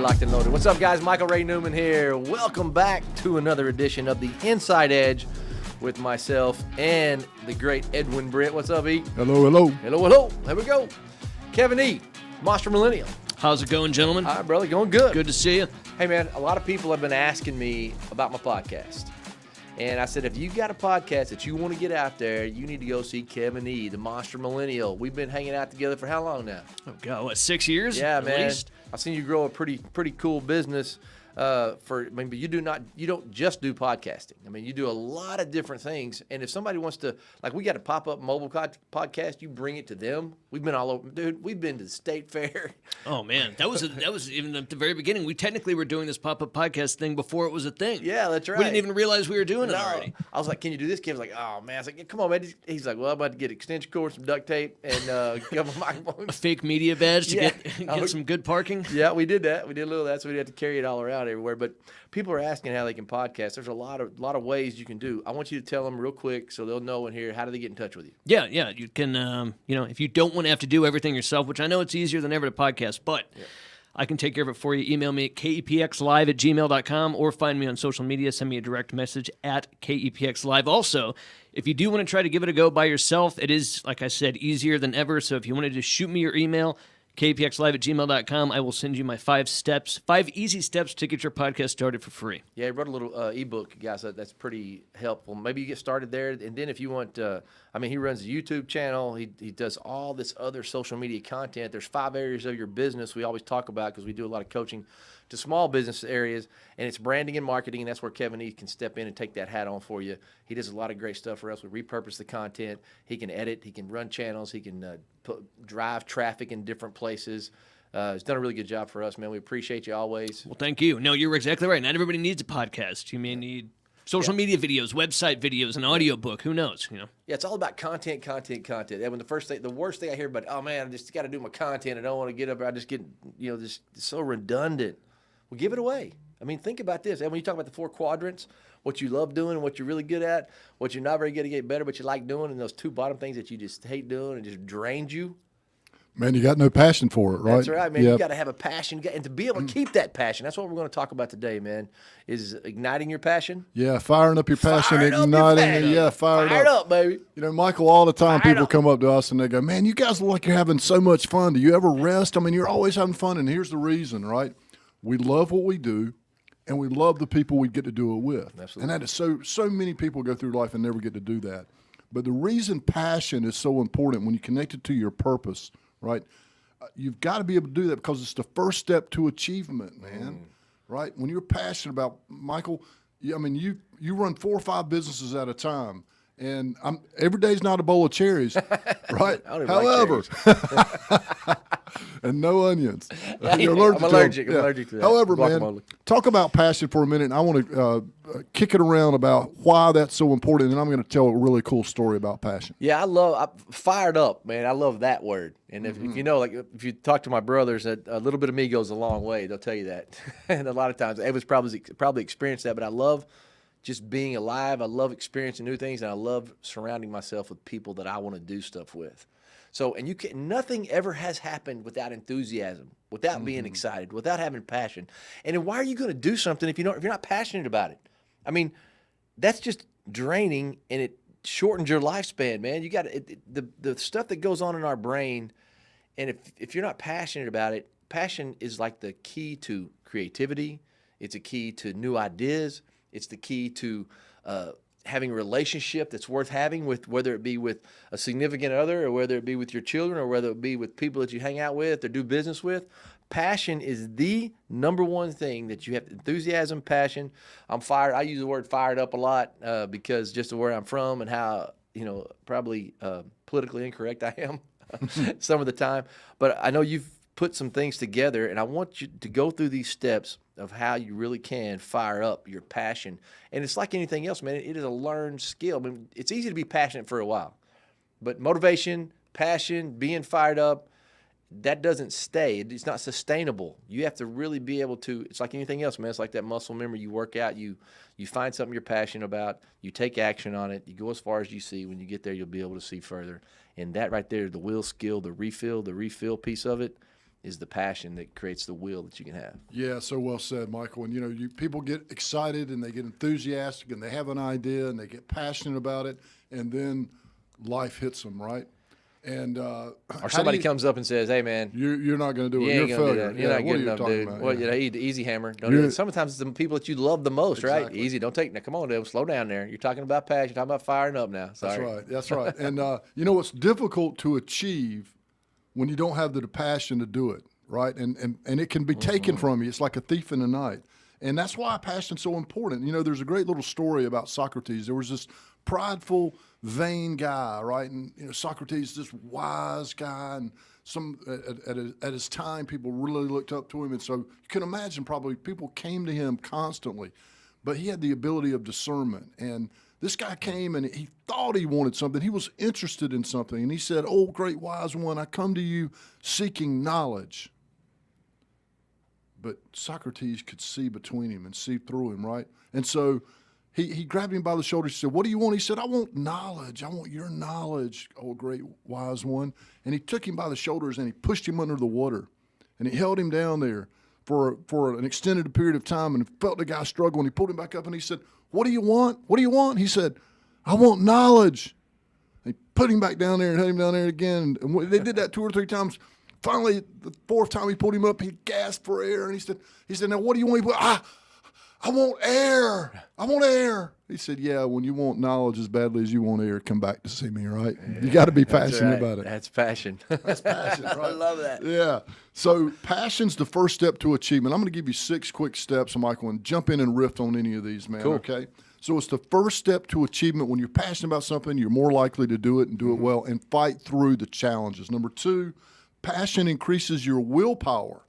We're locked and loaded. What's up, guys? Michael Ray Newman here. Welcome back to another edition of the Inside Edge with myself and the great Edwin Britt. What's up, E? Hello, hello. Hello, hello. There we go. Kevin E., Monster Millennial. How's it going, gentlemen? All right, brother. Going good. Good to see you. Hey, man, a lot of people have been asking me about my podcast. And I said, if you got a podcast that you want to get out there, you need to go see Kevin E., the Monster Millennial. We've been hanging out together for how long now? Oh, God, what, 6 years? Yeah, at man. least? I've seen you grow a pretty cool business. But you don't just do podcasting. I mean, you do a lot of different things. And if somebody wants to, like, we got a pop-up mobile podcast, you bring it to them. We've been all over, dude. We've been to the State Fair. Oh man, that was even at the very beginning. We technically were doing this pop-up podcast thing before it was a thing. Yeah, that's right. We didn't even realize we were doing it already. I was like, "Can you do this?" Kid was like, "Oh man," I was like, "Come on, man." He's like, "Well, I'm about to get extension cords, some duct tape, and give him a microphone." A fake media badge to Yeah. get some good parking. Yeah, we did that. We did a little of that, so we had to carry it all around everywhere. But people are asking how they can podcast. There's a lot of ways you can do. I want you to tell them real quick so they'll know and hear. How do they get in touch with you? Yeah. You can, if you don't want to have to do everything yourself, which I know it's easier than ever to podcast, but I can take care of it for you. Email me at kepxlive@gmail.com or find me on social media. Send me a direct message at kepxlive. Also, if you do want to try to give it a go by yourself, it is, like I said, easier than ever. So if you want to just shoot me your email, kpxlive@gmail.com. I will send you my 5 easy steps to get your podcast started for free. Yeah, I wrote a little ebook, guys. That's pretty helpful. Maybe you get started there, and then if you want, he runs a YouTube channel. He does all this other social media content. There's 5 areas of your business we always talk about because we do a lot of coaching to small business areas, and it's branding and marketing, and that's where Kevin E. can step in and take that hat on for you. He does a lot of great stuff for us. We repurpose the content. He can edit. He can run channels. He can drive traffic in different places. He's done a really good job for us, man. We appreciate you always. Well, thank you. No, you're exactly right. Not everybody needs a podcast. You may need social media videos, website videos, an audio book. Who knows? Yeah, it's all about content. And when the worst thing I hear about, oh man, I just got to do my content. I don't want to get up. I just get, just so redundant. Well, give it away. I mean, think about this. And when you talk about the 4 quadrants, what you love doing and what you're really good at, what you're not very good at get better, but you like doing, and those 2 bottom things that you just hate doing and just drains you. Man, you got no passion for it, right? That's right, man. Yep. You got to have a passion, and to be able to keep that passion. That's what we're going to talk about today, man, is igniting your passion. Yeah, firing up your passion, igniting it. Yeah, fired up, baby. Michael, all the time people come up to us and they go, man, you guys look like you're having so much fun. Do you ever rest? I mean, you're always having fun, and here's the reason, right? We love what we do, and we love the people we get to do it with. Absolutely. And that is so many people go through life and never get to do that. But the reason passion is so important when you connect it to your purpose, right? You've got to be able to do that because it's the first step to achievement, man. Right? When you're passionate about, Michael, you run 4 or 5 businesses at a time, and every day's not a bowl of cherries, right? However, like and no onions. You're allergic I'm allergic to that. However, man, talk about passion for a minute. And I want to kick it around about why that's so important, and I'm going to tell a really cool story about passion. Yeah, I'm fired up, man. I love that word. And if if you talk to my brothers, a little bit of me goes a long way. They'll tell you that. And a lot of times, Evan's probably experienced that, but I love just being alive. I love experiencing new things, and I love surrounding myself with people that I want to do stuff with. So, and nothing ever has happened without enthusiasm, without being excited, without having passion. And then why are you going to do something if you're not passionate about it? I mean, that's just draining, and it shortens your lifespan, man. You got the stuff that goes on in our brain, and if you're not passionate about it, passion is like the key to creativity. It's a key to new ideas. It's the key to having a relationship that's worth having, with whether it be with a significant other, or whether it be with your children, or whether it be with people that you hang out with or do business with. Passion is the number one thing that you have. Enthusiasm, passion. I'm fired. I use the word fired up a lot because just of where I'm from and how, probably politically incorrect I am some of the time. But I know you've put some things together, and I want you to go through these steps of how you really can fire up your passion. And it's like anything else, man. It is a learned skill. I mean, it's easy to be passionate for a while, but motivation, passion, being fired up, that doesn't stay. It's not sustainable. You have to really be able to, it's like anything else, man. It's like that muscle memory. You work out, you find something you're passionate about, you take action on it, you go as far as you see. When you get there, you'll be able to see further. And that right there, the will skill, the refill piece of it, is the passion that creates the will that you can have. Yeah, so well said, Michael. And, people get excited and they get enthusiastic and they have an idea and they get passionate about it, and then life hits them, right? And or somebody comes up and says, "Hey, man, you're not going to do it. you You're ain't a gonna failure. do that. You're not good enough, dude. About? Well, eat the easy hammer. Don't do it. Sometimes it's the people that you love the most, right? Exactly. Easy. Don't take. Now, come on, dude. Slow down there. You're talking about passion. You're talking about firing up now. Sorry. That's right. And it's difficult to achieve when you don't have the passion to do it, right? And it can be taken from you. It's like a thief in the night. And that's why passion's so important. There's a great little story about Socrates. There was this prideful, vain guy, right? And Socrates, this wise guy, and at his time, people really looked up to him. And so you can imagine probably people came to him constantly, but he had the ability of discernment. And this guy came and he thought he wanted something. He was interested in something. And he said, "Oh, great wise one, I come to you seeking knowledge." But Socrates could see between him and see through him, right? And so he grabbed him by the shoulder. He said, "What do you want?" He said, "I want knowledge. I want your knowledge, oh great wise one." And he took him by the shoulders and he pushed him under the water. And he held him down there for an extended period of time, and felt the guy struggle. And he pulled him back up and he said, "What do you want? What do you want?" He said, "I want knowledge." And he put him back down there and held him down there again. And they did that 2 or 3 times. Finally, the 4th time he pulled him up, he gasped for air, and he said, "Now what do you want?" He went, I want air. I want air." He said, "Yeah, when you want knowledge as badly as you want air, come back to see me, right?" Yeah, you got to be passionate about it. That's passion. That's passion, right? I love that. Yeah. So passion's the first step to achievement. I'm going to give you 6 quick steps, Michael, and jump in and riff on any of these, man. Cool. Okay? So it's the first step to achievement. When you're passionate about something, you're more likely to do it and do it well and fight through the challenges. Number 2, passion increases your willpower,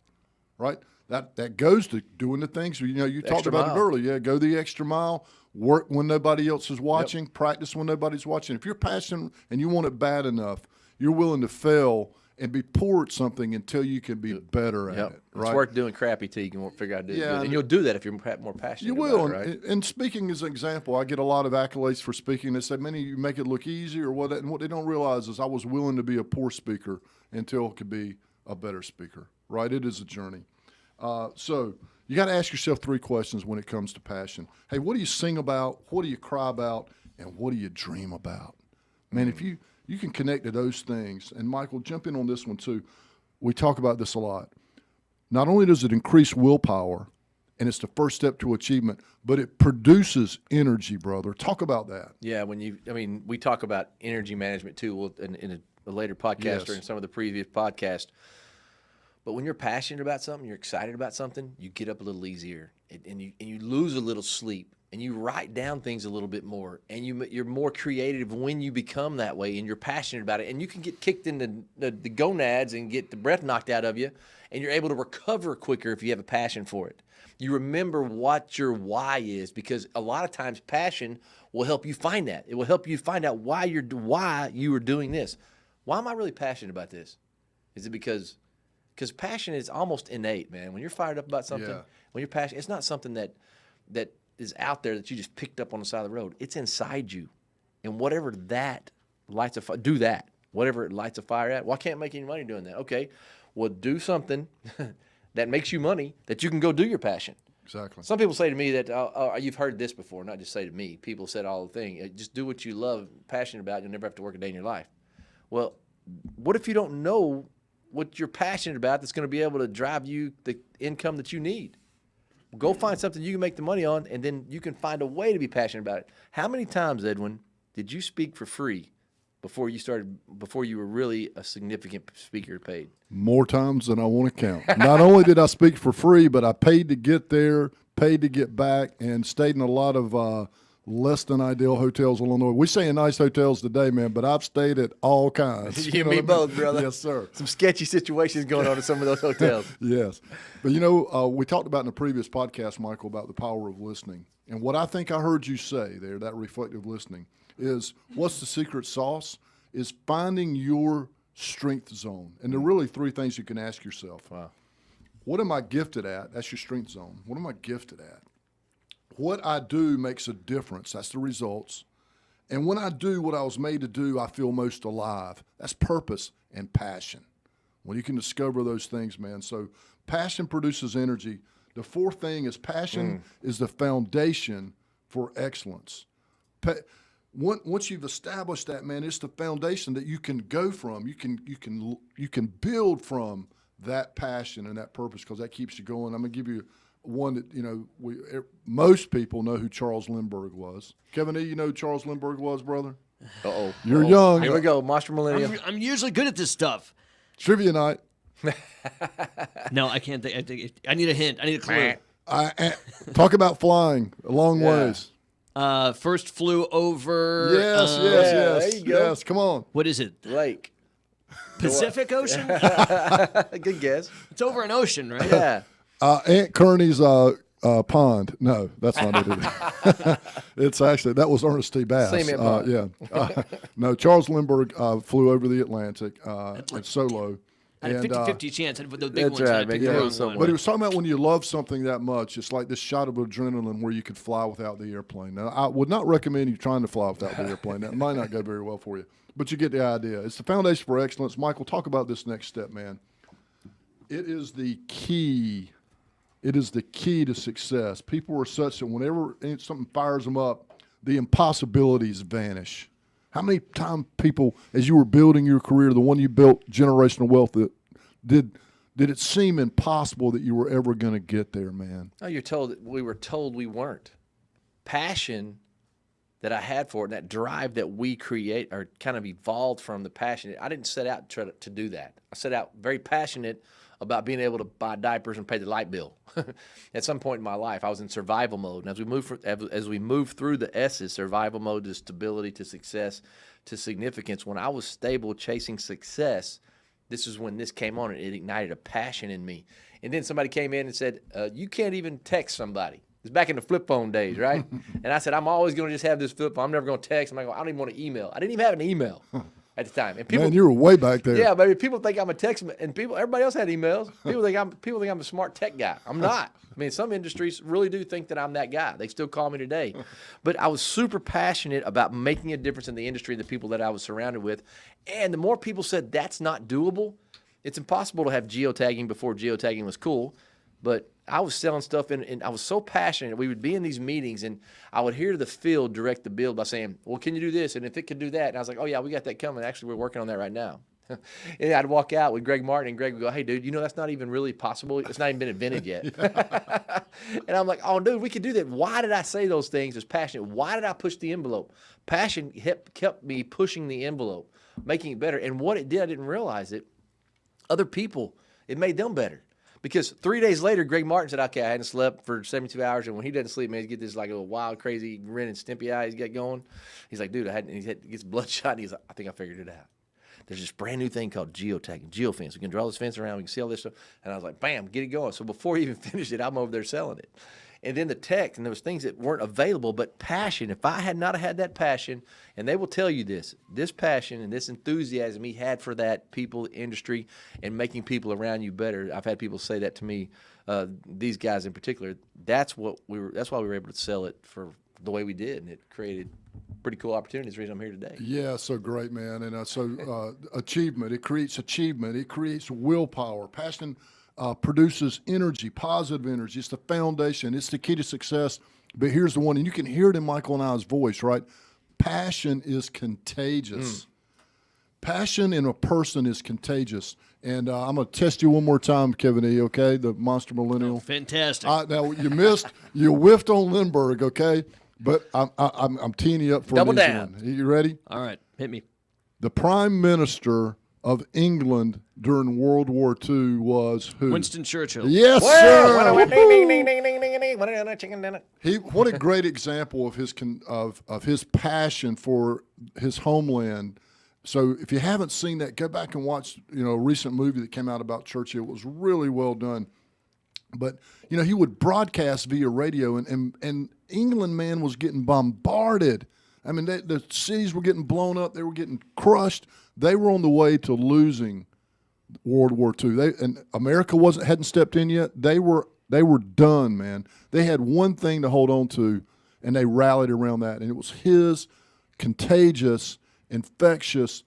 right? That goes to doing the things, you talked about it earlier. Yeah, go the extra mile, work when nobody else is watching, practice when nobody's watching. If you're passionate and you want it bad enough, you're willing to fail and be poor at something until you can be better at it, right? It's worth doing crappy till you can figure out to do it good. Yeah, And you'll do that if you're more passionate you will. about it, right? And speaking as an example, I get a lot of accolades for speaking. They say, "Many of you make it look easy," or what. And what they don't realize is I was willing to be a poor speaker until I could be a better speaker, right? It is a journey. So you got to ask yourself 3 questions when it comes to passion. Hey, what do you sing about? What do you cry about? And what do you dream about? Man, if you can connect to those things, and Michael, jump in on this one too. We talk about this a lot. Not only does it increase willpower, and it's the first step to achievement, but it produces energy, brother. Talk about that. Yeah, we talk about energy management too in a later podcast or in some of the previous podcasts. But when you're passionate about something, you're excited about something, you get up a little easier, and you lose a little sleep, and you write down things a little bit more, and you're more creative when you become that way, and you're passionate about it, and you can get kicked in the gonads and get the breath knocked out of you, and you're able to recover quicker if you have a passion for it. You remember what your why is, because a lot of times passion will help you find that. It will help you find out why you are doing this. Why am I really passionate about this? Is it because passion is almost innate, man. When you're fired up about something, when you're passionate, it's not something that is out there that you just picked up on the side of the road. It's inside you. And whatever that lights a fire, do that. Whatever it lights a fire at. Well, I can't make any money doing that. Okay, well, do something that makes you money that you can go do your passion. Exactly. Some people say to me that, you've heard this before, not just say to me. People said all the thing. Just do what you love, passionate about. You'll never have to work a day in your life. Well, what if you don't know what you're passionate about that's going to be able to drive you the income that you need? Go find something you can make the money on, and then you can find a way to be passionate about it. How many times, Edwin, did you speak for free before you were really a significant speaker paid? More times than I want to count. Not only did I speak for free, but I paid to get there, paid to get back, and stayed in a lot of less than ideal hotels in Illinois. We say in nice hotels today, man, but I've stayed at all kinds. You and me both, brother. Yes, sir. Some sketchy situations going on in some of those hotels. Yes. But, we talked about in the previous podcast, Michael, about the power of listening. And what I think I heard you say there, that reflective listening, is what's the secret sauce? Is finding your strength zone. And there are really 3 things you can ask yourself. Wow. What am I gifted at? That's your strength zone. What am I gifted at? What I do makes a difference. That's the results. And when I do what I was made to do, I feel most alive. That's purpose and passion. when you can discover those things, man. So passion produces energy. The fourth thing is passion is the foundation for excellence. Once you've established that, man, it's the foundation that you can go from. You can build from that passion and that purpose, because that keeps you going. I'm gonna give you one that most people know who Charles Lindbergh was. Kevin E., you know who Charles Lindbergh was, brother? Uh-oh. You're young. Here we go, Monster Millennium. I'm usually good at this stuff. Trivia night. No, I can't think. I need a hint. I need a clue. Talk about flying a long ways. First flew over. Yes. there you go. Yes, come on. What is it? Lake. Pacific Ocean? Good guess. It's over an ocean, right? Yeah. Aunt Kearney's pond. No, that's not it. It's actually, that was Ernest T. Bass. Same pond. Yeah. No, Charles Lindbergh flew over the Atlantic solo. I had a 50-50 chance. I had the big That's ones. right, I picked man. the Yeah, wrong so one. But he was talking about when you love something that much, it's like this shot of adrenaline where you could fly without the airplane. Now, I would not recommend you trying to fly without the airplane. That might not go very well for you. But you get the idea. It's the foundation for excellence. Michael, talk about this next step, man. It is the key. It is the key to success. People are such that whenever something fires them up, the impossibilities vanish. How many times people, as you were building your career, the one you built, generational wealth, did it seem impossible that you were ever going to get there, man? No, we were told we weren't. Passion that I had for it, and that drive that we create or kind of evolved from the passion. I didn't set out to do that. I set out very passionate about being able to buy diapers and pay the light bill. At some point in my life, I was in survival mode. And as we move through the S's, survival mode to stability, to success, to significance, when I was stable chasing success, this is when this came on, and it ignited a passion in me. And then somebody came in and said, you can't even text somebody. It's back in the flip phone days, right? And I said, I'm always going to just have this flip phone. I'm never going to text. I don't even want to email. I didn't even have an email at the time. And people, Man, you were way back there. yeah, baby. People think I'm a text, and everybody else had emails. People think I'm a smart tech guy. I'm not. I mean, some industries really do think that I'm that guy. They still call me today. But I was super passionate about making a difference in the industry, the people that I was surrounded with. And the more people said that's not doable, it's impossible to have geotagging before geotagging was cool. But I was selling stuff, and I was so passionate. We would be in these meetings, and I would hear the field direct the build by saying, well, can you do this? And if it could do that, and I was like, oh, yeah, we got that coming. Actually, we're working on that right now. And I'd walk out with Greg Martin, and Greg would go, hey, dude, that's not even really possible. It's not even been invented yet. And I'm like, oh, dude, we could do that. Why did I say those things as passionate? Why did I push the envelope? Passion kept me pushing the envelope, making it better. And what it did, I didn't realize it. Other people, it made them better. Because 3 days later, Greg Martin said, okay, I hadn't slept for 72 hours. And when he doesn't sleep, man, he gets this like a wild, crazy Ren and Stimpy eye he's got going. He's like, dude, he gets bloodshot. And he's like, I think I figured it out. There's this brand new thing called geotagging, geofence. We can draw this fence around. We can see all this stuff. And I was like, bam, get it going. So before he even finished it, I'm over there selling it. And then the text, and there was things that weren't available, but passion. If I had not had that passion, and they will tell you this passion and this enthusiasm he had for that people, industry, and making people around you better. I've had people say that to me, these guys in particular. That's why we were able to sell it for the way we did, and it created pretty cool opportunities. The reason I'm here today. Yeah, so great, man. And achievement. It creates achievement. It creates willpower. Passion produces energy, positive energy. It's the foundation. It's the key to success. But here's the one, and you can hear it in Michael and I's voice, right? Passion is contagious. Passion in a person is contagious. And I'm going to test you one more time, Kevin E., okay? The Monster Millennial. Oh, fantastic. Now, you whiffed on Lindbergh, okay? But I'm teeing you up for Double an easy down. one. You ready? All right, hit me. The Prime Minister of England during World War II was who? Winston Churchill. Yes, Well, sir. What a great example of his passion for his homeland. So if you haven't seen that, go back and watch a recent movie that came out about Churchill. It was really well done. But he would broadcast via radio, and England, man, was getting bombarded. I mean, the cities were getting blown up. They were getting crushed. They were on the way to losing World War II. And America hadn't stepped in yet. They were done, man. They had one thing to hold on to, and they rallied around that. And it was his contagious, infectious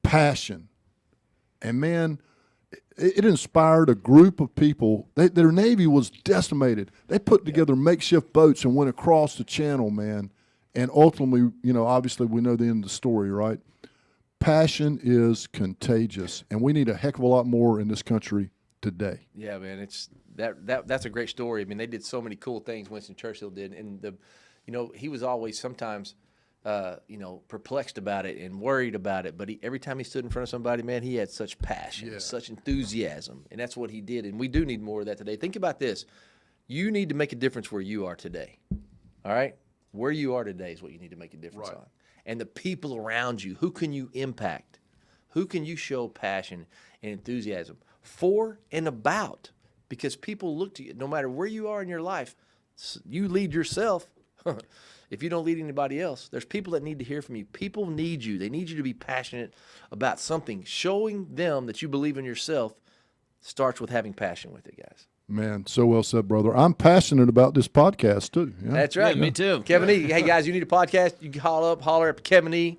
passion. And man, It inspired a group of people. Their Navy was decimated. They put together makeshift boats and went across the channel, man. And ultimately, obviously we know the end of the story, right? Passion is contagious, and we need a heck of a lot more in this country today. Yeah, man, it's that's a great story. I mean, they did so many cool things. Winston Churchill did, and he was always sometimes, perplexed about it and worried about it. But every time he stood in front of somebody, man, he had such passion, such enthusiasm, and that's what he did. And we do need more of that today. Think about this: you need to make a difference where you are today. All right, where you are today is what you need to make a difference on. And the people around you, who can you impact? Who can you show passion and enthusiasm for and about? Because people look to you, no matter where you are in your life, you lead yourself. If you don't lead anybody else, there's people that need to hear from you. People need you. They need you to be passionate about something. Showing them that you believe in yourself starts with having passion with it, guys. Man, so well said, brother. I'm passionate about this podcast, too. Yeah. That's right. Yeah, me too. Kevin E. Hey, guys, you need a podcast? You can holler up Kevin E.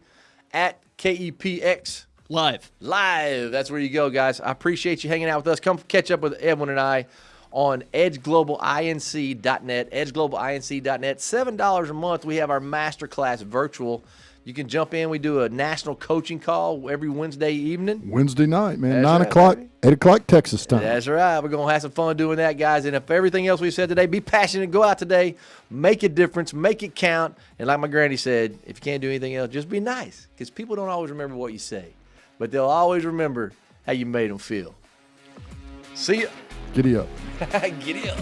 at KEPX Live. That's where you go, guys. I appreciate you hanging out with us. Come catch up with Edwin and I on edgeglobalinc.net, edgeglobalinc.net. $7 a month. We have our masterclass virtual. You can jump in. We do a national coaching call every Wednesday evening. Wednesday night, man. That's 9 right, o'clock, baby. 8 o'clock Texas time. That's right. We're going to have some fun doing that, guys. And if everything else we said today, be passionate. Go out today. Make a difference. Make it count. And like my granny said, if you can't do anything else, just be nice. Because people don't always remember what you say. But they'll always remember how you made them feel. See ya. Giddy up. Giddy up.